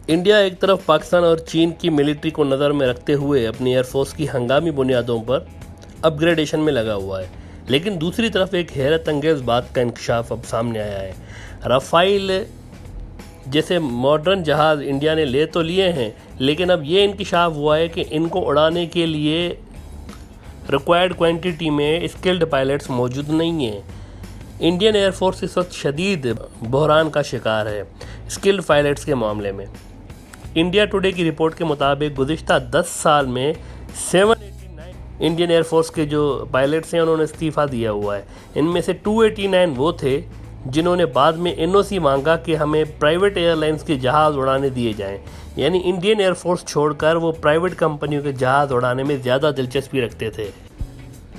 India एक तरफ पाकिस्तान और चीन की मिलिट्री को नज़र में रखते हुए अपनी एयरफोर्स की हंगामी बुनियादों पर अपग्रेडेशन में लगा हुआ है, लेकिन दूसरी तरफ एक हैरत अंगेज़ बात का इंकशाफ अब सामने आया है। राफेल जैसे मॉडर्न जहाज़ इंडिया ने ले तो लिए हैं, लेकिन अब ये इंकशाफ हुआ है कि इनको उड़ाने के लिए रिक्वायर्ड क्वांटिटी में स्किल्ड पायलट्स मौजूद नहीं हैं। इंडियन एयरफोर्स इस वक्त शदीद बहरान का शिकार है स्किल्ड पायलट्स के मामले में। इंडिया टुडे की रिपोर्ट के मुताबिक गुज़िश्ता 10 साल में 789 इंडियन एयरफोर्स के जो पायलट्स हैं उन्होंने इस्तीफ़ा दिया हुआ है। इनमें से 289 वो थे जिन्होंने बाद में एनओसी मांगा कि हमें प्राइवेट एयरलाइंस के जहाज़ उड़ाने दिए जाएं, यानी इंडियन एयरफोर्स छोड़कर वो प्राइवेट कंपनियों के जहाज़ उड़ाने में ज़्यादा दिलचस्पी रखते थे।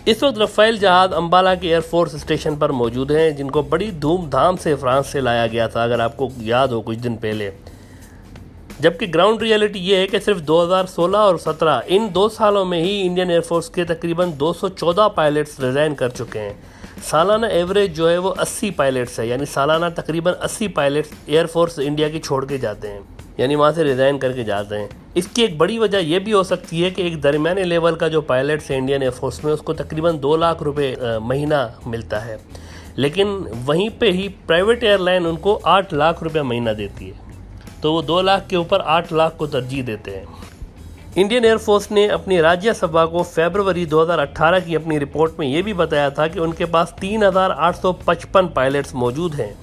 इस वक्त राफेल जहाज़ अम्बाला के एयरफोर्स स्टेशन पर मौजूद हैं, जिनको बड़ी धूमधाम से फ्रांस से लाया गया था, अगर आपको याद हो कुछ दिन पहले। जबकि ग्राउंड रियलिटी ये है कि सिर्फ 2016 और 17 इन 2 सालों में ही इंडियन एयरफोर्स के तकरीबन 214 पायलट्स रिज़ाइन कर चुके हैं। सालाना एवरेज जो है वो 80 पायलट्स है, यानी सालाना तकरीबन 80 पायलट्स एयरफोर्स इंडिया की छोड़ के जाते हैं, यानी वहाँ से रिज़ाइन करके जाते हैं। इसकी एक बड़ी वजह यह भी हो सकती है कि एक दरमियाने लेवल का जो पायलट्स है इंडियन एयरफोर्स में, उसको तकरीबन 2 लाख रुपए महीना मिलता है, लेकिन वहीं पे ही प्राइवेट एयरलाइन उनको 8 लाख रुपये महीना देती है, तो वो 2 लाख के ऊपर 8 लाख को तरजीह देते हैं। इंडियन एयरफोर्स ने अपनी राज्यसभा को फरवरी 2018 की अपनी रिपोर्ट में ये भी बताया था कि उनके पास 3855 पायलट्स मौजूद हैं,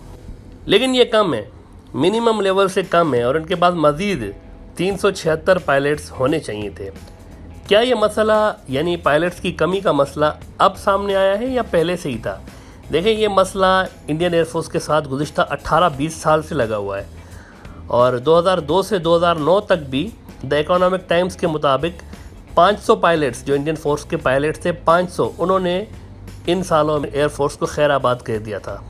लेकिन ये कम है, मिनिमम लेवल से कम है, और इनके पास मज़ीद 376 पायलट्स होने चाहिए थे। क्या ये मसला यानी पायलट्स की कमी का मसला अब सामने आया है या पहले से ही था? देखें, ये मसला इंडियन एयरफोर्स के साथ गुज़िश्ता 18-20 साल से लगा हुआ है, और 2002 से 2009 तक भी द इकोनॉमिक टाइम्स के मुताबिक 500 पायलट्स जो इंडियन फोर्स के पायलट्स थे, 500 उन्होंने इन सालों में एयरफोर्स को खैराबाद कह दिया था।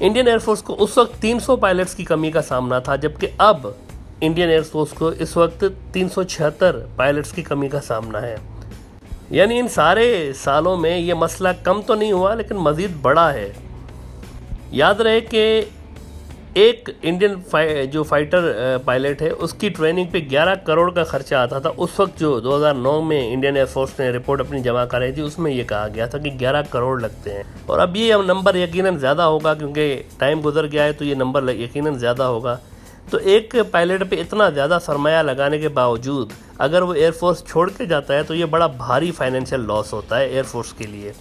इंडियन एयरफोर्स को उस वक्त 300 पायलट्स की कमी का सामना था, जबकि अब इंडियन एयरफोर्स को इस वक्त 376 पायलट्स की कमी का सामना है। यानी इन सारे सालों में ये मसला कम तो नहीं हुआ, लेकिन मज़ीद बड़ा है। याद रहे कि एक इंडियन जो फाइटर पायलट है उसकी ट्रेनिंग पे 11 करोड़ का खर्चा आता था। उस वक्त जो 2009 में इंडियन एयरफोर्स ने रिपोर्ट अपनी जमा कराई थी, उसमें ये कहा गया था कि 11 करोड़ लगते हैं, और अब ये नंबर यकीनन ज़्यादा होगा, क्योंकि टाइम गुजर गया है तो ये नंबर यकीनन ज़्यादा होगा। तो एक पायलट पे इतना ज़्यादा सरमाया लगाने के बावजूद अगर वो एयरफोर्स छोड़ के जाता है तो ये बड़ा भारी फाइनेंशियल लॉस होता है एयरफोर्स के लिए।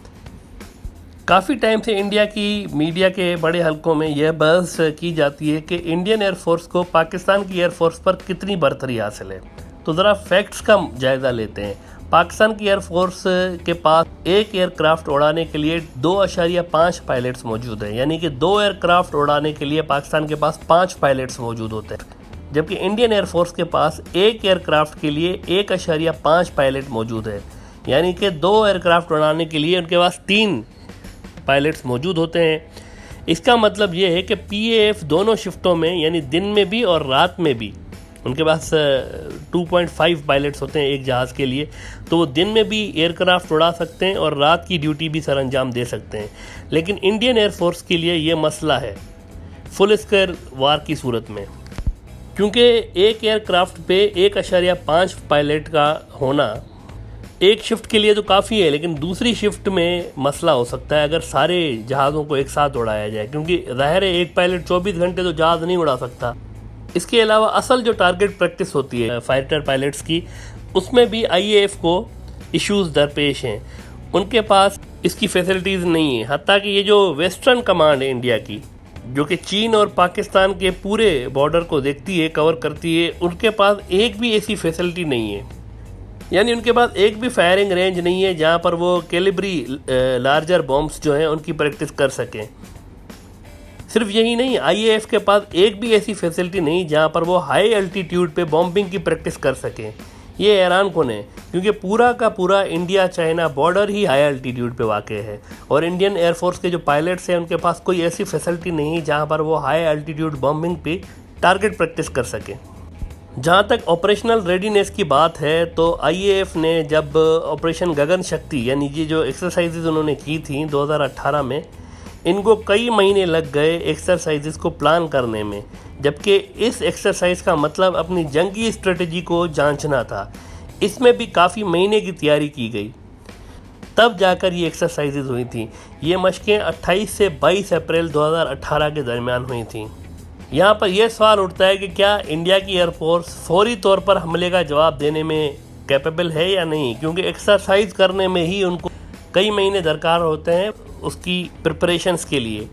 काफ़ी टाइम से इंडिया की मीडिया के बड़े हलकों में यह बहस की जाती है कि इंडियन एयरफोर्स को पाकिस्तान की एयरफोर्स पर कितनी बर्तरी हासिल है। तो ज़रा फैक्ट्स का जायज़ा लेते हैं। पाकिस्तान की एयरफोर्स के पास एक एयरक्राफ्ट उड़ाने के लिए 2.5 पायलट्स मौजूद हैं, यानी कि 2 एयरक्राफ्ट उड़ाने के लिए पाकिस्तान के पास 5 पायलट्स मौजूद होते हैं, जबकि इंडियन एयरफोर्स के पास एक एयरक्राफ्ट के लिए 1.5 पायलट मौजूद है, यानी कि 2 एयरक्राफ्ट उड़ाने के लिए उनके पास 3 पायलट्स मौजूद होते हैं। इसका मतलब ये है कि पीएएफ दोनों शिफ्टों में, यानी दिन में भी और रात में भी, उनके पास 2.5 पायलट्स होते हैं एक जहाज़ के लिए, तो वो दिन में भी एयरक्राफ्ट उड़ा सकते हैं और रात की ड्यूटी भी सर अंजाम दे सकते हैं। लेकिन इंडियन एयरफोर्स के लिए ये मसला है फुल स्क्वायर वार की सूरत में, क्योंकि एक एयरक्राफ्ट पे 1.5 पायलट का होना एक शिफ्ट के लिए तो काफ़ी है, लेकिन दूसरी शिफ्ट में मसला हो सकता है अगर सारे जहाज़ों को एक साथ उड़ाया जाए, क्योंकि ज़ाहिर है एक पायलट 24 घंटे तो जहाज़ नहीं उड़ा सकता। इसके अलावा असल जो टारगेट प्रैक्टिस होती है फाइटर पायलट्स की, उसमें भी आईएएफ को इश्यूज़ दरपेश हैं, उनके पास इसकी फैसिलिटीज़ नहीं है। हत्ता कि ये जो वेस्टर्न कमांड है इंडिया की, जो कि चीन और पाकिस्तान के पूरे बॉर्डर को देखती है, कवर करती है, उनके पास एक भी ऐसी फैसिलिटी नहीं है, यानी उनके पास एक भी फायरिंग रेंज नहीं है जहां पर वो कैलिबरी लार्जर बॉम्ब्स जो हैं उनकी प्रैक्टिस कर सकें। सिर्फ यही नहीं, आईएएफ के पास एक भी ऐसी फैसिलिटी नहीं जहां पर वो हाई एल्टीट्यूड पे बॉम्बिंग की प्रैक्टिस कर सकें। ये हैरान कौन है, क्योंकि पूरा का पूरा इंडिया चाइना बॉर्डर ही हाई एल्टीट्यूड पे वाक़ है, और इंडियन एयरफोर्स के जो पायलट्स हैं उनके पास कोई ऐसी फैसिलिटी नहीं जहाँ पर वो हाई एल्टीट्यूड बॉम्बिंग पे टारगेट प्रैक्टिस कर सकें। जहाँ तक ऑपरेशनल रेडीनेस की बात है, तो आईएएफ ने जब ऑपरेशन गगन शक्ति, यानी ये जो एक्सरसाइजेज उन्होंने की थी 2018 में, इनको कई महीने लग गए एक्सरसाइजेस को प्लान करने में, जबकि इस एक्सरसाइज का मतलब अपनी जंगी स्ट्रेटजी को जांचना था। इसमें भी काफ़ी महीने की तैयारी की गई, तब जाकर ये एक्सरसाइजेज हुई थी। ये मशकें 28 से 22 अप्रैल 2018 के दरमियान हुई थी। यहाँ पर यह सवाल उठता है कि क्या इंडिया की एयरफोर्स फौरी तौर पर हमले का जवाब देने में कैपेबल है या नहीं, क्योंकि एक्सरसाइज करने में ही उनको कई महीने दरकार होते हैं उसकी प्रिपरेशंस के लिए।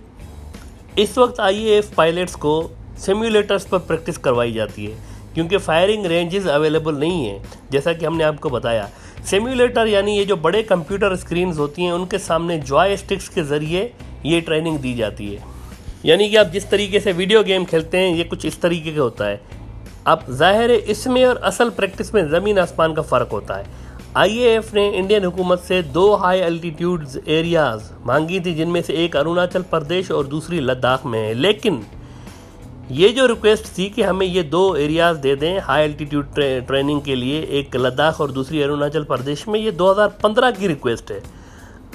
इस वक्त आईएएफ पायलट्स को सिम्युलेटर्स पर प्रैक्टिस करवाई जाती है, क्योंकि फायरिंग रेंजेस अवेलेबल नहीं है। जैसा कि हमने आपको बताया, सिम्युलेटर यानी ये जो बड़े कंप्यूटर स्क्रीन्स होती हैं उनके सामने जॉयस्टिक्स के ज़रिए ये ट्रेनिंग दी जाती है। यानी कि आप जिस तरीके से वीडियो गेम खेलते हैं ये कुछ इस तरीके का होता है। अब जाहिर है इसमें और असल प्रैक्टिस में ज़मीन आसमान का फ़र्क होता है। आईएएफ ने इंडियन हुकूमत से 2 हाई एल्टीट्यूड्स एरियाज़ मांगी थी, जिनमें से एक अरुणाचल प्रदेश और दूसरी लद्दाख में है। लेकिन ये जो रिक्वेस्ट थी कि हमें ये 2 एरियाज़ दे दें हाई एल्टीट्यूड ट्रेनिंग के लिए, एक लद्दाख और दूसरी अरुणाचल प्रदेश में, ये 2015 की रिक्वेस्ट है।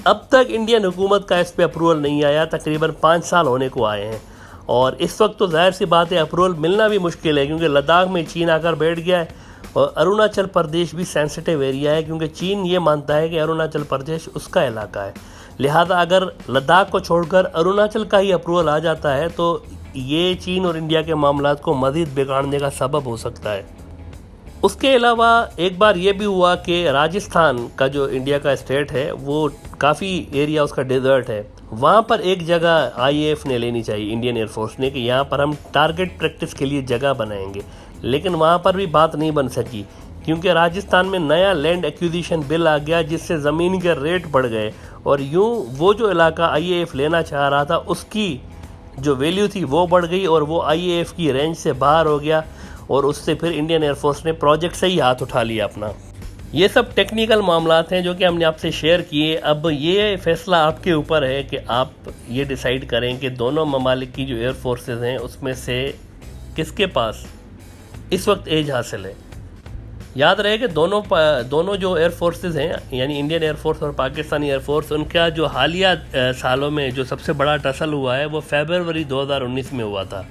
अब तक इंडियन हुकूमत का इस पर अप्रूवल नहीं आया। तकरीबन 5 साल होने को आए हैं और इस वक्त तो जाहिर सी बात है अप्रूवल मिलना भी मुश्किल है, क्योंकि लद्दाख में चीन आकर बैठ गया है और अरुणाचल प्रदेश भी सेंसिटिव एरिया है, क्योंकि चीन ये मानता है कि अरुणाचल प्रदेश उसका इलाका है। लिहाजा अगर लद्दाख को छोड़कर अरुणाचल का ही अप्रूवल आ जाता है तो ये चीन और इंडिया के मामलात को मज़ीद बिगाड़ने का सबब हो सकता है। उसके अलावा एक बार ये भी हुआ कि राजस्थान का जो इंडिया का स्टेट है वो काफ़ी एरिया उसका डेजर्ट है, वहाँ पर एक जगह आईएएफ ने लेनी चाहिए, इंडियन एयरफोर्स ने, कि यहाँ पर हम टारगेट प्रैक्टिस के लिए जगह बनाएंगे। लेकिन वहाँ पर भी बात नहीं बन सकी, क्योंकि राजस्थान में नया लैंड एक्विजिशन बिल आ गया जिससे ज़मीन के रेट बढ़ गए और यूँ वो जो इलाका आईएएफ लेना चाह रहा था उसकी जो वैल्यू थी वो बढ़ गई और वो आईएएफ की रेंज से बाहर हो गया और उससे फिर इंडियन एयरफोर्स ने प्रोजेक्ट से ही हाथ उठा लिया अपना। ये सब टेक्निकल मामलात हैं जो कि हमने आपसे शेयर किए। अब ये फैसला आपके ऊपर है कि आप ये डिसाइड करें कि दोनों ममालिक की जो एयर फोर्सेस हैं उसमें से किसके पास इस वक्त एज हासिल है। याद रहे कि दोनों जो एयर फोर्सेस हैं यानी इंडियन एयरफोर्स और पाकिस्तानी एयरफोर्स, उनका जो हालिया सालों में जो सबसे बड़ा टसल हुआ है वो फरवरी 2019 में हुआ था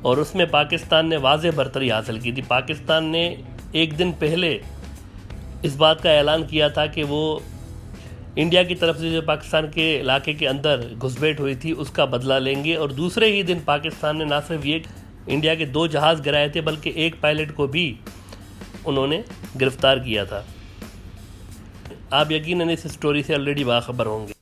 और उसमें पाकिस्तान ने वाज़ेह बरतरी हासिल की थी। पाकिस्तान ने एक दिन पहले इस बात का ऐलान किया था कि वो इंडिया की तरफ से जो पाकिस्तान के इलाके के अंदर घुसपैठ हुई थी उसका बदला लेंगे और दूसरे ही दिन पाकिस्तान ने ना सिर्फ ये इंडिया के 2 जहाज़ गिराए थे बल्कि एक पायलट को भी उन्होंने गिरफ्तार किया था। आप यकीनन इस स्टोरी से ऑलरेडी बाखबर होंगे।